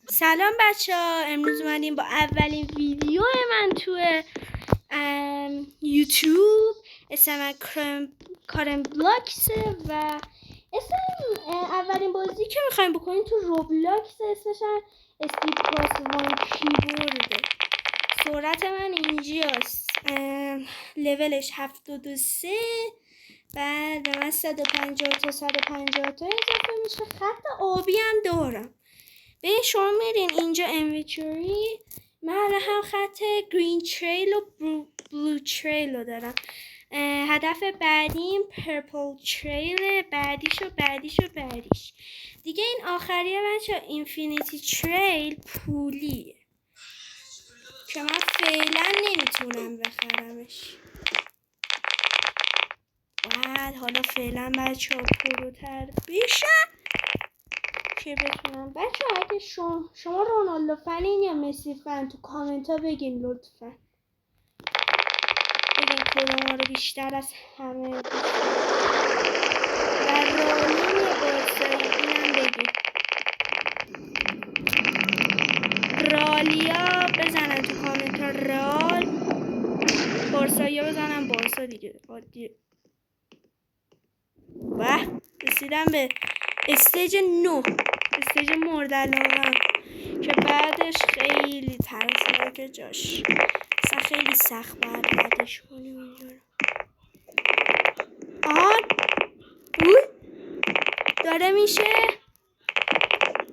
سلام بچه ها، امروز اومدیم با اولین ویدیو من توی یوتیوب. اسم من کارن بلاکسه و اسم اولین بازی که میخوایم بکنیم تو روبلاکس اسمش اسپید پلاس وان کیبورده. سرعت من اینجاست، لولش 73، بعد من 150 تا 150 تا اضافه میشه. خط آبی هم دارم. به شما میرین اینجا انویچوری، من هم خط گرین تریل و بلو تریل رو دارم. هدف بعدیم پرپل تریل، بعدیش دیگه این آخریه بچه اینفینیتی تریل پولیه که من فعلا نمیتونم بخرمش. بعد حالا فعلا بچه ها پروتر بشم که بتونم. بچه اگه شما رونالدو فنین یا مسی فن تو کامنت ها بگین لطفا، بگین کدوم رو بیشتر از همه و رونالدو یا بارسایی، اینم بگین. رالیا بزنن تو کامنت ها، رال. بارسایی بزنن بارسا دیگه. رسیدم به استیج 9، استیج مورد علاقه‌ام که بعدش خیلی ترسناکه جاش، اصلا خیلی سخت باید ردش کنیم اینجا رو.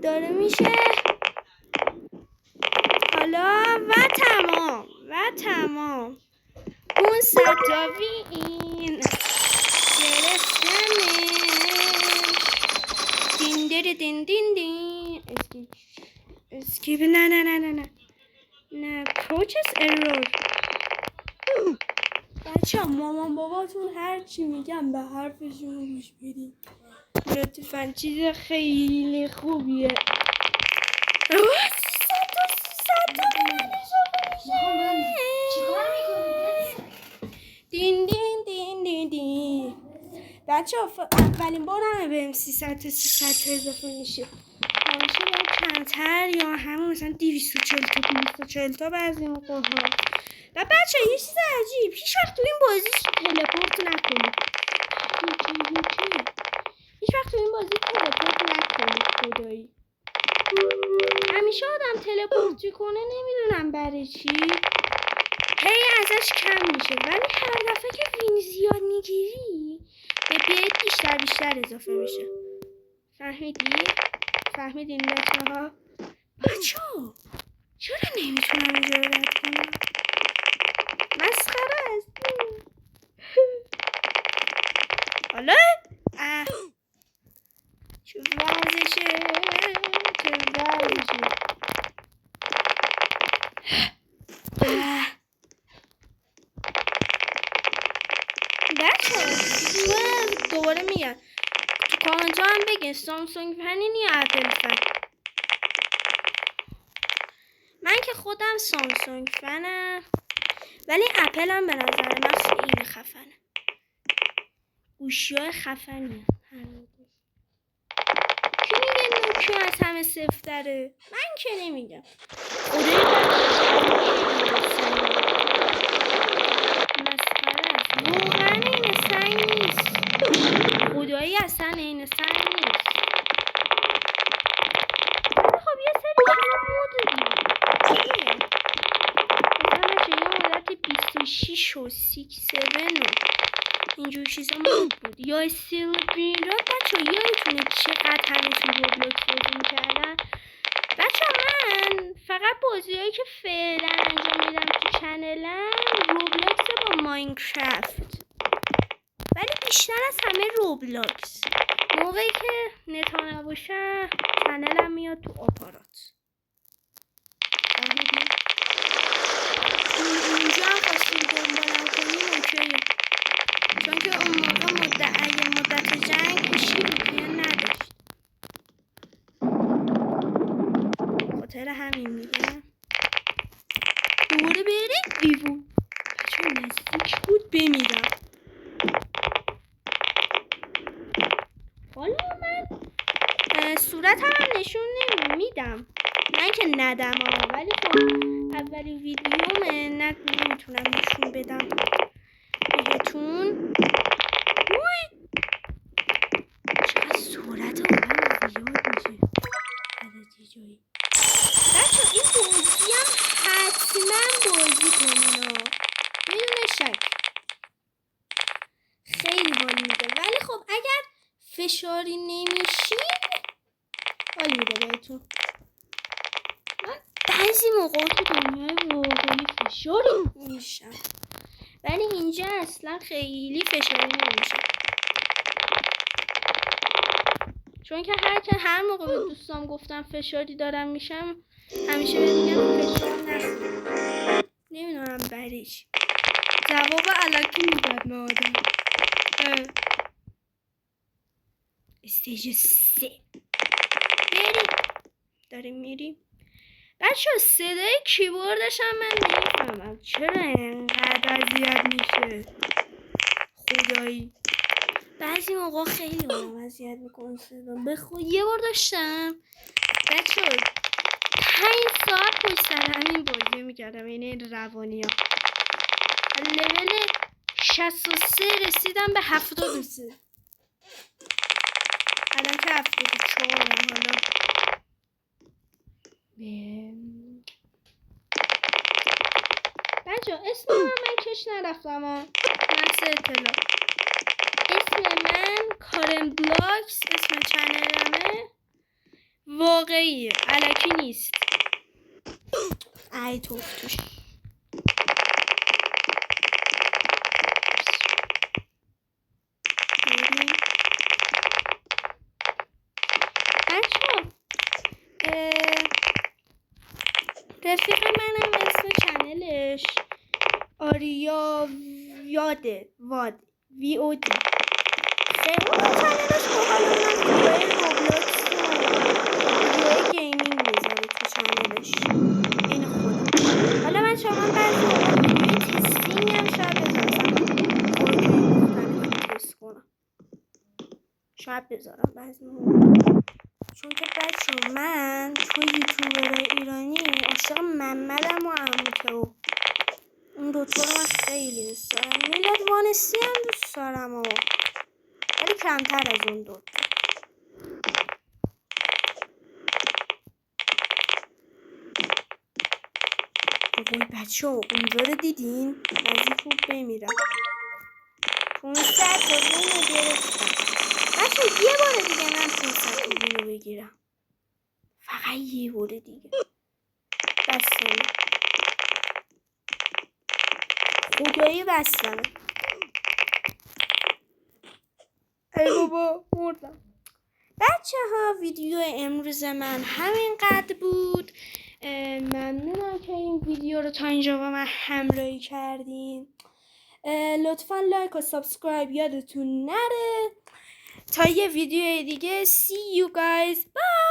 داره میشه حالا و تمام اون صداوی این گرفتنه. دین اسکیپ نه پروچس ارور. بچه ها مامان باباتون هر چی میگن به حرفشون گوش بدین لطفا، چیز خیلی خوبیه. دین بچه ها اولین بار همه بهم 300 تا اضافه میشه. همیشه باید کمتر یا همه مثلا 240 تا بعضی موقع ها. و بچه ها یه چیز عجیب، هیچ وقت تو این بازی تلپورت نکنید. خدایی همیشه آدم تلپورت کنه، نمیدونم برای چی هی ازش کم میشه، ولی هر دفعه که وین زیاد میگیری به بیت بیشتر اضافه میشه. فهمیدین بچه ها؟ چرا نمیتونم اینجا رو رد کنم؟ مسخره است. حالا چه وضعشه. بچه دوباره میگم تو کامنت ها هم بگین سامسونگ فنین یا اپل فن. من که خودم سامسونگ فنم، ولی اپل هم به نظر من خیلی خفنه، گوشی های خفنی. کی میگه نوکیو از همه سفتره؟ من که نمیگم. واقعا این سنگ نیست، خدایی اصلا این سنگ نیست. خب یه سری چیزا مود دیگه، مثلا چه یه مدت 26 و 67 و اینجور چیزا مود بود، یا سیلبرین را. بچه یادتونه چقدر همه تو روبلاکس بازی میکردن؟ بچه من فقط بازی هایی که فعلا انجام میدم تو چنلم روبلاکس با ماینکرافت، ولی بیشتر از همه روبلاکس. موقعی که نتا نباشه چنلم میاد تو آپارات. اینجا هم خواستیم دنبالم کنیم اوکیه، چون که اون موقع مدت جنگ هیچی ویپین نداشت، خاطر همین میگم دوباره بریم ویوو. بچه نزدیک بود بمیرم. حالا من صورت هم نشون نمیدم، من که ندم ولی خب اولین ویدیومه نمیتونم نشون بدم بهتون. چقدر سرعت آدم زیاد میشه از یه جایی. بچه این بازی هم حتما بازی کنین بدون شک، خیلی حال میده. ولی خب اگر فشاری نمیشین حال میده بهتون. من بعضی موقع تو دنیای واقعی فشاری میشم ولی اینجا اصلا خیلی فشاری نمیشم، چون که هر موقع به دوستام گفتم فشاری دارم میشم همیشه میگم فشار نخور. نمیدونم بریش جواب علکی میداد به آدم. استیج 3 داریم میریم. بچه صدای کیبوردش هم من نمیفهمم چرا اینقدر اذیت میشه. خدایی بعضی موقع خیلی منم اذیت میکنه صدا. یه بار داشتم بچه 5 ساعت پشت سر همین بازی میکردم، یعنی روانی ها لول 63 رسیدم به 73. الان که 74 حالا بچه اسم من کش نرفتم من سه اطلاع. اسم من کارن بلاکس، اسم چنلمه واقعیه الکی نیست. ای توش رفیق منم اسم چنلش آریا واد VOD. خیلی چنلش باحاله. ویدیوهای روبلاکس و گیمینگ میذاره تو چنلش. این خودم حالا من شما بعضی ویدیوی تستینگ هم شاید بذارم بعضی موقع، چون که بچه من تو یوتیوبرهای ایرانی عاشق محمدم و عموتو، اون دوتا رو من خیلی دوست دارم. میلاد وانسی هم دوست دارم ولی کمتر از اون دوتا. بابای بچه اونجا رو دیدین؟ نزدیک بود بمیرم. 500 تا وین رو گرفتم. بچه یه بار دیگه من 500 تا وین رو بگیرم، فقط یه بار دیگه بستمه، خدایی بستمه. ای بابا مردم. بچه ها ویدیو امروز من همینقدر بود. ممنونم که این ویدیو رو تا اینجا با من همراهی کردین. لطفا لایک و سابسکرایب یادتون نره. تا یه ویدیو دیگه see you guys bye.